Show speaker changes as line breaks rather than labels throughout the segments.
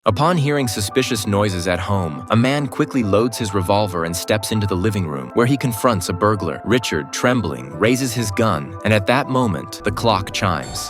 Upon hearing suspicious noises at home, a man quickly loads his revolver and steps into the living room, where he confronts a burglar. Richard, trembling, raises his gun, and at that moment, the clock chimes.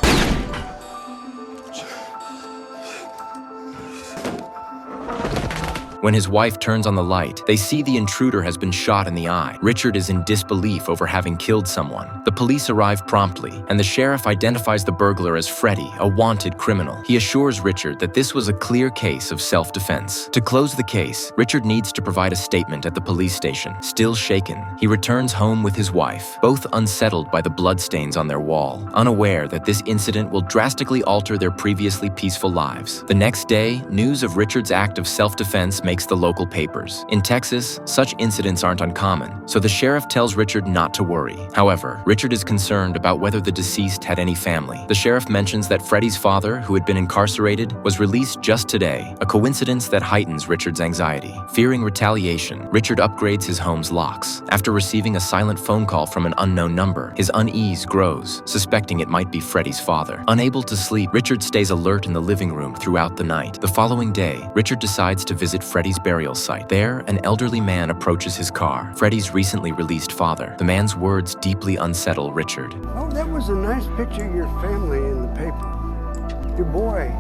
When his wife turns on the light, they see the intruder has been shot in the eye. Richard is in disbelief over having killed someone. The police arrive promptly, and the sheriff identifies the burglar as Freddie, a wanted criminal. He assures Richard that this was a clear case of self-defense. To close the case, Richard needs to provide a statement at the police station. Still shaken, he returns home with his wife, both unsettled by the bloodstains on their wall, unaware that this incident will drastically alter their previously peaceful lives. The next day, news of Richard's act of self-defense makes the local papers. In Texas, such incidents aren't uncommon, so the sheriff tells Richard not to worry. However, Richard is concerned about whether the deceased had any family. The sheriff mentions that Freddie's father, who had been incarcerated, was released just today, a coincidence that heightens Richard's anxiety. Fearing retaliation, Richard upgrades his home's locks. After receiving a silent phone call from an unknown number, his unease grows, suspecting it might be Freddie's father. Unable to sleep, Richard stays alert in the living room throughout the night. The following day, Richard decides to visit Freddie's burial site. There, an elderly man approaches his car, Freddie's recently released father. The man's words deeply unsettle Richard.
Oh, that was a nice picture of your family in the paper. Your boy,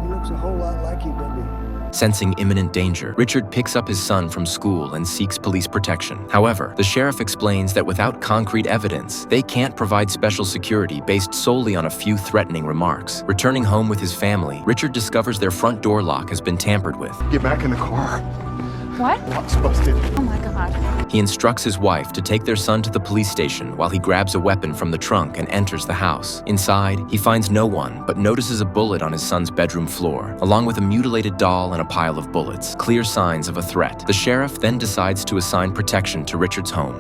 he looks a whole lot like you, doesn't he?
Sensing imminent danger, Richard picks up his son from school and seeks police protection. However, the sheriff explains that without concrete evidence, they can't provide special security based solely on a few threatening remarks. Returning home with his family, Richard discovers their front door lock has been tampered with.
Get back in the car.
What?
Lock's busted.
Oh my God.
He instructs his wife to take their son to the police station while he grabs a weapon from the trunk and enters the house. Inside, he finds no one, but notices a bullet on his son's bedroom floor, along with a mutilated doll and a pile of bullets, clear signs of a threat. The sheriff then decides to assign protection to Richard's home.